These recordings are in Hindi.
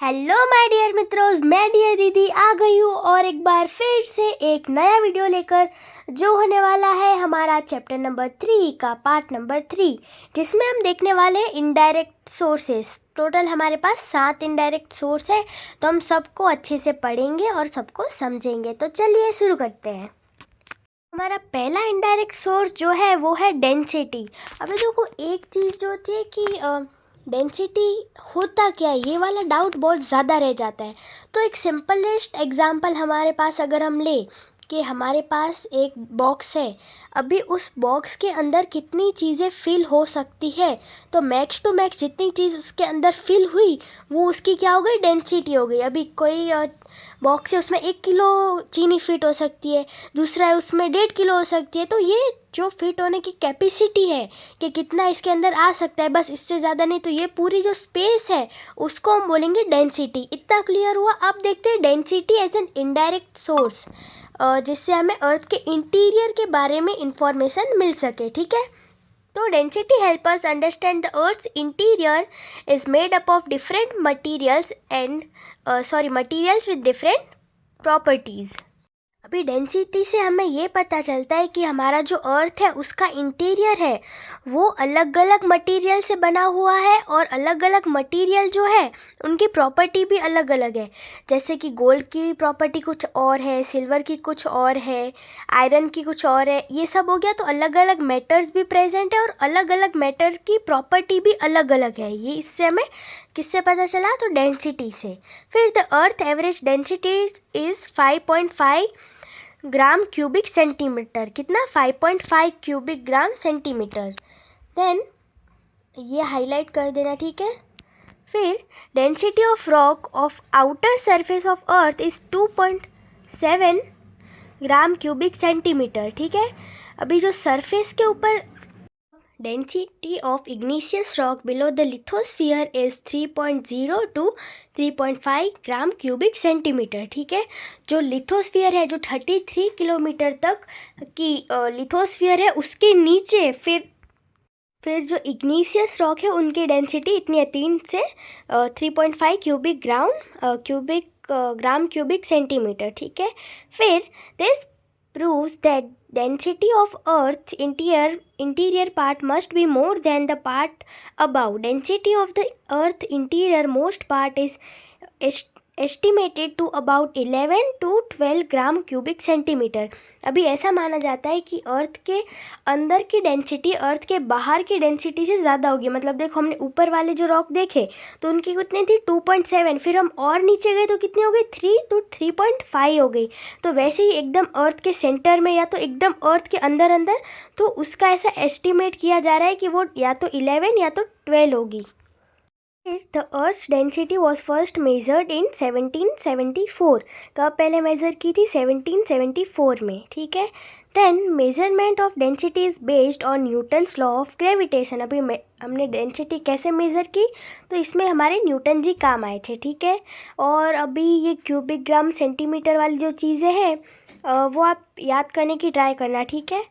हेलो माय डियर मित्रों, मैं डियर दीदी आ गई हूँ और एक बार फिर से एक नया वीडियो लेकर, जो होने वाला है हमारा चैप्टर नंबर 3 का पार्ट नंबर 3, जिसमें हम देखने वाले हैं इनडायरेक्ट सोर्सेस। टोटल हमारे पास 7 इनडायरेक्ट सोर्स है, तो हम सबको अच्छे से पढ़ेंगे और सबको समझेंगे। तो चलिए शुरू करते हैं। हमारा पहला इनडायरेक्ट सोर्स जो है वो है डेंसिटी। अभी देखो, एक चीज़ जो होती है कि डेंसिटी होता क्या है, ये वाला डाउट बहुत ज़्यादा रह जाता है। तो एक सिंपलेस्ट एग्जांपल हमारे पास अगर हम ले कि हमारे पास एक बॉक्स है, अभी उस बॉक्स के अंदर कितनी चीज़ें फिल हो सकती है, तो मैक्स टू मैक्स जितनी चीज़ उसके अंदर फिल हुई वो उसकी क्या हो गई, डेंसिटी हो गई। अभी कोई बॉक्स है, उसमें 1 किलो चीनी फिट हो सकती है, दूसरा है उसमें 1.5 किलो हो सकती है। तो ये जो फिट होने की कैपेसिटी है कि कितना इसके अंदर आ सकता है, बस इससे ज़्यादा नहीं। तो ये पूरी जो स्पेस है उसको हम बोलेंगे डेंसिटी। इतना क्लियर हुआ। अब देखते हैं density as an indirect source, जिससे हमें अर्थ के इंटीरियर के बारे में इंफॉर्मेशन मिल सके। ठीक है, तो density help us understand the earth's interior is made up of different materials and materials with different properties. अभी डेंसिटी से हमें ये पता चलता है कि हमारा जो अर्थ है उसका इंटीरियर है वो अलग अलग मटेरियल से बना हुआ है, और अलग अलग मटेरियल जो है उनकी प्रॉपर्टी भी अलग अलग है। जैसे कि गोल्ड की प्रॉपर्टी कुछ और है, सिल्वर की कुछ और है, आयरन की कुछ और है। ये सब हो गया। तो अलग अलग मेटल्स भी प्रेजेंट है और अलग अलग मेटल्स की प्रॉपर्टी भी अलग अलग है। ये इससे हमें किससे पता चला, तो डेंसिटी से। फिर the earth average density is 5.5 gram cubic centimetre. कितना, 5.5 क्यूबिक ग्राम सेंटीमीटर। देन ये हाईलाइट कर देना, ठीक है। फिर density of rock of outer surface of earth is 2.7 gram cubic centimetre. ठीक है, अभी जो सरफेस के ऊपर density of igneous rock below the lithosphere is 3.0 to 3.5 gram cubic centimetre. ठीक है, जो लिथोस्फीयर है, जो 33 किलोमीटर तक की लिथोस्फीयर है, उसके नीचे फिर जो इग्निशियस रॉक है उनकी डेंसिटी इतनी है, 3 से 3.5 ग्राम क्यूबिक सेंटीमीटर। ठीक है, फिर this proves that density of Earth's interior part must be more than the part above. Density of the Earth interior most part is estimated to about 11 to 12 gram cubic centimetre. अभी ऐसा माना जाता है कि अर्थ के अंदर की डेंसिटी अर्थ के बाहर की डेंसिटी से ज़्यादा होगी। मतलब देखो, हमने ऊपर वाले जो रॉक देखे तो उनकी कितनी थी, 2.7, फिर हम और नीचे गए तो कितनी हो गई, 3 to 3.5 हो गई। तो वैसे ही एकदम अर्थ के सेंटर में या तो एकदम अर्थ के अंदर अंदर, तो उसका ऐसा एस्टिमेट किया जा रहा है कि वो या तो 11 या तो 12 होगी। The earth's density was first measured in 1774। कब पहले मेज़र की थी, 1774 में। ठीक है, then measurement of density is based on Newton's law of gravitation. अभी हमने डेंसिटी कैसे मेज़र की, तो इसमें हमारे न्यूटन जी काम आए थे। ठीक है, और अभी ये क्यूबिक ग्राम सेंटीमीटर वाली जो चीज़ें हैं वो आप याद करने की ट्राई करना। ठीक है,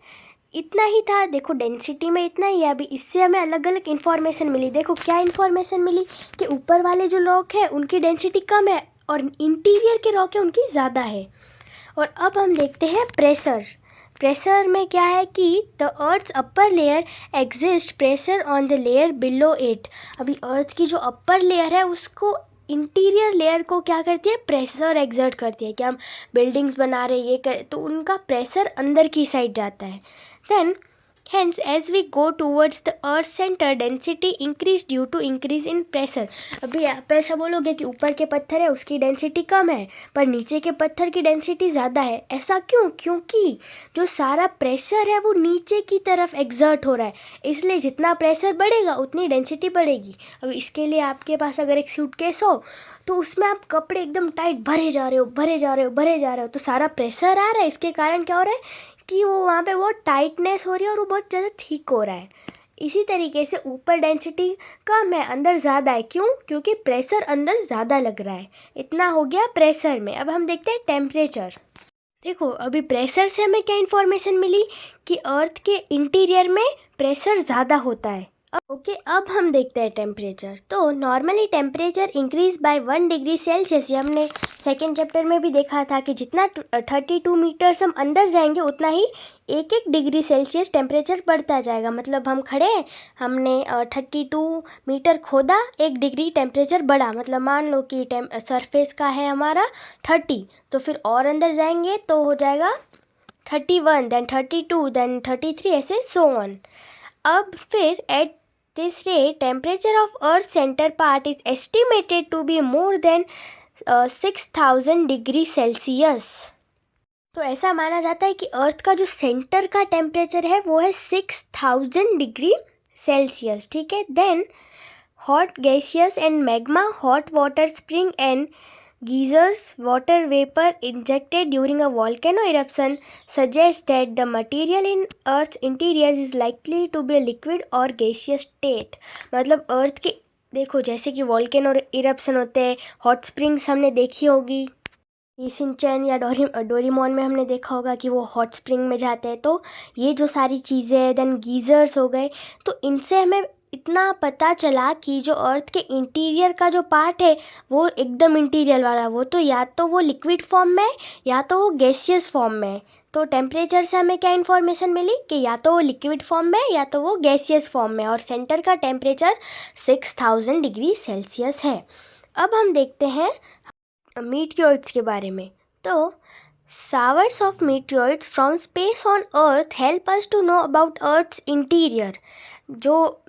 इतना ही था। देखो, डेंसिटी में इतना ही है। अभी इससे हमें अलग अलग इन्फॉर्मेशन मिली। देखो क्या इन्फॉर्मेशन मिली कि ऊपर वाले जो रॉक है उनकी डेंसिटी कम है और इंटीरियर के रॉक है उनकी ज़्यादा है। और अब हम देखते हैं प्रेशर। प्रेशर में क्या है कि the earth's upper layer exist pressure on the layer below it. अभी अर्थ की जो अपर लेयर है उसको इंटीरियर लेयर को क्या करती है, प्रेशर एक्सर्ट करती है। कि हम बिल्डिंग्स बना रहे ये कर, तो उनका प्रेशर अंदर की साइड जाता है। Then hence as we go towards the earth center density increase due to increase in pressure। अभी आप ऐसा बोलोगे कि ऊपर के पत्थर है उसकी डेंसिटी कम है पर नीचे के पत्थर की डेंसिटी ज़्यादा है। ऐसा क्यों, क्योंकि जो सारा प्रेशर है वो नीचे की तरफ एग्जर्ट हो रहा है, इसलिए जितना प्रेशर बढ़ेगा उतनी डेंसिटी बढ़ेगी। अब इसके लिए आपके पास अगर एक सूटकेस हो तो उसमें आप कपड़े एकदम टाइट भरे जा रहे हो, तो सारा प्रेशर आ रहा है। इसके कारण क्या हो रहा है कि वो वहाँ पे बहुत टाइटनेस हो रही है और वो बहुत ज़्यादा थिक हो रहा है। इसी तरीके से ऊपर डेंसिटी कम है, अंदर ज़्यादा है। क्यों, क्योंकि प्रेशर अंदर ज़्यादा लग रहा है। इतना हो गया प्रेशर में। अब हम देखते हैं टेम्परेचर। देखो, अभी प्रेशर से हमें क्या इन्फॉर्मेशन मिली कि अर्थ के इंटीरियर में प्रेशर ज़्यादा होता है। ओके, अब हम देखते हैं टेम्परेचर। तो normally temperature increase by 1 degree Celsius, ये हमने सेकेंड चैप्टर में भी देखा था कि जितना 32 मीटर्स हम अंदर जाएंगे उतना ही 1 डिग्री सेल्सियस टेम्परेचर बढ़ता जाएगा। मतलब हम खड़े हैं, हमने 32 मीटर खोदा, 1 डिग्री टेम्परेचर बढ़ा। मतलब मान लो कि सरफेस का है हमारा 30, तो फिर और अंदर जाएंगे तो हो जाएगा 31, देन 32, देन 33, ऐसे सो ऑन। अब फिर eight this rate, temperature of Earth's center part is estimated to be more than 6000 degree Celsius. तो ऐसा माना जाता है कि अर्थ का जो सेंटर का टेम्परेचर है वो है 6000 डिग्री सेल्सियस, ठीक है। Then hot gaseous and magma, hot water spring and geysers, water vapor injected during a volcano eruption suggest that the material in Earth's interior is likely to be a liquid or gaseous state। मतलब अर्थ के देखो, जैसे कि वॉल्केनो इरप्शन होते हैं, हॉट स्प्रिंग्स हमने देखी होगी, ये शिनचैन या डोरीमोन में हमने देखा होगा कि वो हॉट स्प्रिंग में जाते हैं। तो ये जो सारी चीज़ें, देन गीज़र्स हो गए, तो इनसे हमें इतना पता चला कि जो अर्थ के इंटीरियर का जो पार्ट है वो एकदम इंटीरियर वाला, वो तो या तो वो लिक्विड फॉर्म में है या तो वो गैसियस फॉर्म में है। तो टेम्परेचर से हमें क्या इन्फॉर्मेशन मिली कि या तो वो लिक्विड फॉर्म में है या तो वो गैसियस फॉर्म में, और सेंटर का टेम्परेचर 6000 डिग्री सेल्सियस है। अब हम देखते हैं मीटियोइड्स के बारे में। तो showers of meteoroids from space on earth help us to know about earth's interior। जो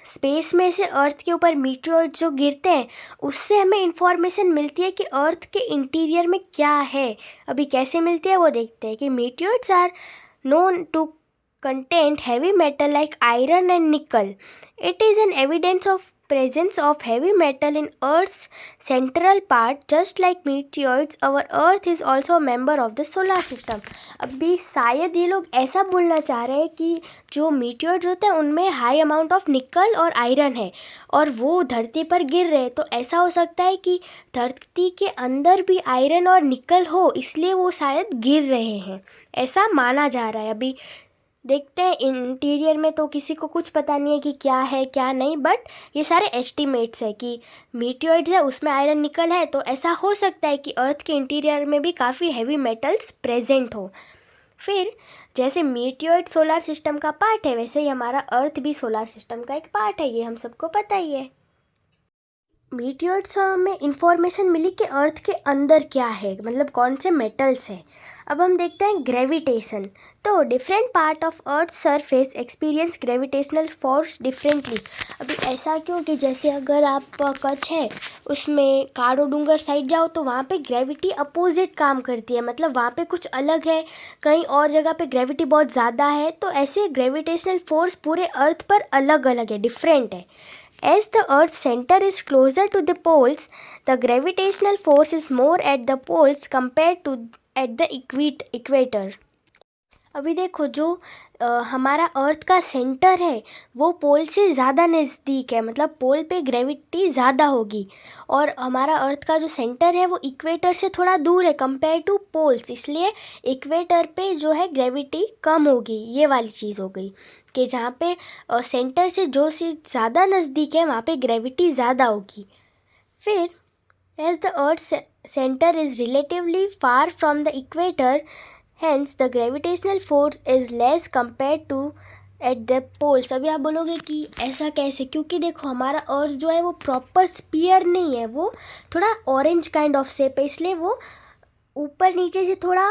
स्पेस में से अर्थ के ऊपर मीटियोइड्स जो गिरते हैं उससे हमें इंफॉर्मेशन मिलती है कि अर्थ के इंटीरियर में क्या है। अभी कैसे मिलती है वो देखते हैं कि मीटियोइड्स are known to contain heavy metal like iron and nickel। It is an evidence of presence of heavy metal in Earth's central part। Just like meteoroids, our Earth is also a member of the solar system। अभी शायद ये लोग ऐसा बोलना चाह रहे हैं कि जो मीटियोर्स होते हैं उनमें हाई अमाउंट ऑफ निकल और आयरन है और वो धरती पर गिर रहे हैं। तो ऐसा हो सकता है कि धरती के अंदर भी आयरन और निकल हो, इसलिए वो शायद गिर रहे हैं, ऐसा माना जा रहा है। अभी देखते हैं इंटीरियर में, तो किसी को कुछ पता नहीं है कि क्या है क्या नहीं, बट ये सारे एस्टिमेट्स है कि मीटियोइड्स है उसमें आयरन निकल है, तो ऐसा हो सकता है कि अर्थ के इंटीरियर में भी काफ़ी हैवी मेटल्स प्रेजेंट हो। फिर जैसे मीटियोइड सोलर सिस्टम का पार्ट है, वैसे ही हमारा अर्थ भी सोलर सिस्टम का एक पार्ट है, ये हम सबको पता ही है। मीटियोइड्स में इंफॉर्मेशन मिली कि अर्थ के अंदर क्या है, मतलब कौन से मेटल्स है। अब हम देखते हैं ग्रेविटेशन। तो different part of earth surface experience gravitational force differently. अभी ऐसा क्यों कि जैसे अगर आप कच्छ है उसमें कारो डूंगर साइड जाओ तो वहाँ पे ग्रेविटी अपोजिट काम करती है, मतलब वहाँ पे कुछ अलग है, कहीं और जगह पे ग्रेविटी बहुत ज़्यादा है। तो ऐसे ग्रेविटेशनल फोर्स पूरे अर्थ पर अलग अलग है, डिफरेंट है। As the Earth's center is closer to the poles, the gravitational force is more at the poles compared to at the equator। अभी देखो, जो हमारा अर्थ का सेंटर है वो पोल से ज़्यादा नज़दीक है, मतलब पोल पे ग्रेविटी ज़्यादा होगी, और हमारा अर्थ का जो सेंटर है वो इक्वेटर से थोड़ा दूर है कंपेयर टू पोल्स, इसलिए इक्वेटर पे जो है ग्रेविटी कम होगी। ये वाली चीज़ हो गई कि जहाँ पे सेंटर से जो चीज़ ज़्यादा नज़दीक है वहाँ पे ग्रेविटी ज़्यादा होगी। फिर as the earth centre is relatively far from the equator, hence the gravitational force is less compared to at the poles। अभी आप बोलोगे कि ऐसा कैसे, क्योंकि देखो हमारा अर्थ जो है वो प्रॉपर स्पीयर नहीं है, वो थोड़ा ऑरेंज काइंड ऑफ शेप है, इसलिए वो ऊपर नीचे से थोड़ा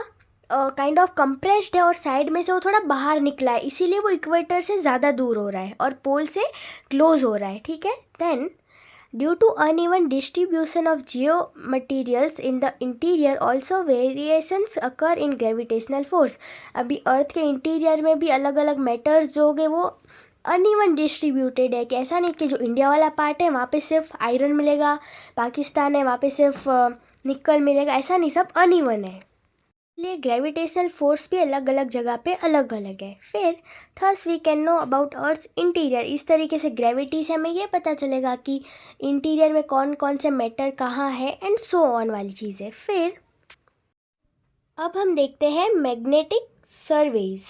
काइंड ऑफ कंप्रेस्ड है और साइड में से वो थोड़ा बाहर निकला है, इसीलिए वो इक्वेटर से ज़्यादा दूर हो रहा है और पोल से क्लोज हो रहा है, ठीक है। Then due to uneven distribution of geo materials in the interior also variations occur in gravitational force. अभी अर्थ के इंटीरियर में भी अलग अलग मैटर्स जो होंगे वो अनइवन डिस्ट्रीब्यूटेड है, कि ऐसा नहीं कि जो इंडिया वाला पार्ट है वहाँ पे सिर्फ आयरन मिलेगा, पाकिस्तान है वहाँ पे सिर्फ निकल मिलेगा, ऐसा नहीं, सब अनइवन है, इसलिए ग्रेविटेशनल फोर्स भी अलग अलग जगह पे अलग अलग है। फिर thus we can know about earth's interior. इस तरीके से ग्रेविटी से हमें ये पता चलेगा कि इंटीरियर में कौन कौन से मैटर कहाँ है एंड सो ऑन वाली चीज़ें। फिर अब हम देखते हैं मैग्नेटिक सर्वेज।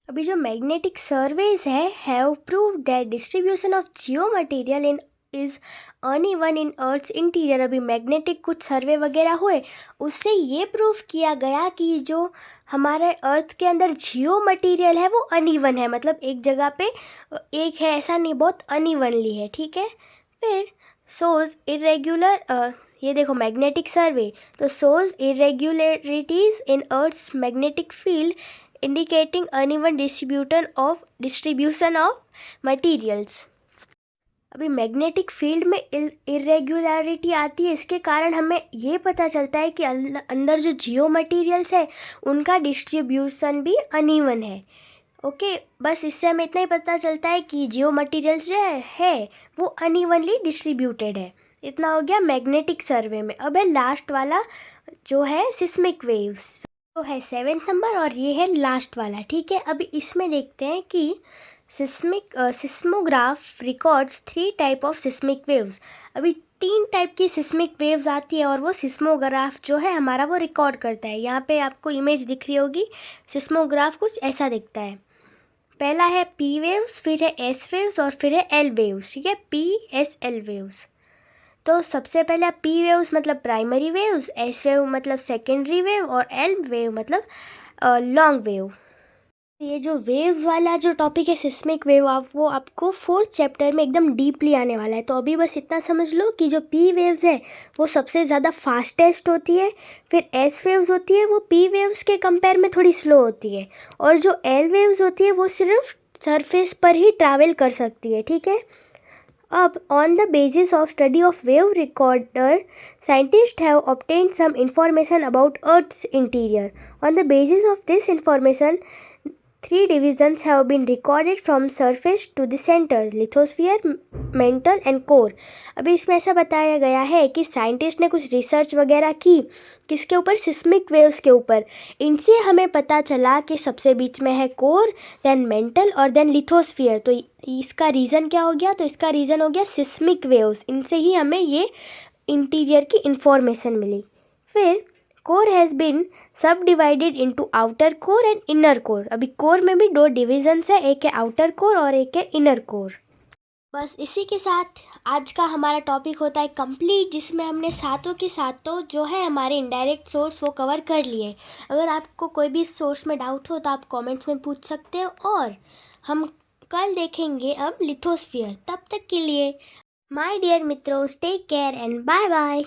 अभी जो मैग्नेटिक सर्वेज है have prove that distribution of geo material in is uneven in earth's interior. अभी मैग्नेटिक कुछ सर्वे वगैरह हुए, उससे ये प्रूव किया गया कि जो हमारे अर्थ के अंदर जियो मटेरियल है वो अनइवन है, मतलब एक जगह पे एक है ऐसा नहीं, बहुत अनइवनली है, ठीक है। फिर सोज इरेग्युलर, ये देखो मैग्नेटिक सर्वे, तो shows irregularities in earth's magnetic field indicating uneven distribution of materials. अभी मैग्नेटिक फील्ड में इरेग्युलरिटी आती है, इसके कारण हमें ये पता चलता है कि अंदर जो जियो मटीरियल्स है उनका डिस्ट्रीब्यूशन भी अनइवन है। ओके, बस इससे हमें इतना ही पता चलता है कि जियो मटीरियल्स जो है वो अनइवनली डिस्ट्रीब्यूटेड है। इतना हो गया मैग्नेटिक सर्वे में। अब है लास्ट वाला जो है सिस्मिक वेव्स, तो है 7th नंबर और ये है लास्ट वाला, ठीक है। अभी इसमें देखते हैं कि seismograph records 3 type of seismic waves. अभी 3 टाइप की सिस्मिक वेव्स आती है और वो सिस्मोग्राफ जो है हमारा वो रिकॉर्ड करता है। यहाँ पे आपको इमेज दिख रही होगी, सिस्मोग्राफ कुछ ऐसा दिखता है। पहला है पी वेव्स, फिर है एस वेव्स और फिर है एल वेव्स, ठीक है, पी एस एल वेव्स। तो सबसे पहले पी वेव्स मतलब प्राइमरी वेव्स, एस वेव मतलब सेकेंडरी वेव और एल वेव मतलब लॉन्ग वेव। ये जो वेव्स वाला जो टॉपिक है सिस्मिक वेव, वो आपको 4th चैप्टर में एकदम डीपली आने वाला है। तो अभी बस इतना समझ लो कि जो पी वेव्स है वो सबसे ज़्यादा फास्टेस्ट होती है, फिर एस वेव्स होती है वो पी वेव्स के कंपेयर में थोड़ी स्लो होती है, और जो एल वेव्स होती है वो सिर्फ सरफेस पर ही ट्रैवल कर सकती है, ठीक है। अब on the basis of study of wave recorder, scientists have obtained some information about Earth's interior. On the basis of this information, 3 divisions have been recorded from surface to the center: lithosphere, mantle and core. अभी इसमें ऐसा बताया गया है कि साइंटिस्ट ने कुछ रिसर्च वगैरह की, किसके ऊपर, सिस्मिक वेव्स के ऊपर। इनसे हमें पता चला कि सबसे बीच में है कोर, देन मेंटल और देन लिथोस्फियर। तो इसका रीज़न क्या हो गया, तो इसका रीज़न हो गया सिस्मिक वेव्स। इनसे ही हमें ये इंटीरियर की इंफॉर्मेशन मिली। फिर कोर हैज़ बिन सब divided into outer core and inner core. अभी कोर में भी 2 डिविजन्स है, एक है आउटर कोर और एक है इनर कोर। बस इसी के साथ आज का हमारा टॉपिक होता है कंप्लीट, जिसमें हमने सातों के सातों जो है हमारे इनडायरेक्ट सोर्स वो कवर कर लिए। अगर आपको कोई भी सोर्स में डाउट हो तो आप कमेंट्स में पूछ सकते हो, और हम कल देखेंगे अब लिथोस्फियर। तब तक के लिए माय डियर मित्रों, take care and bye bye.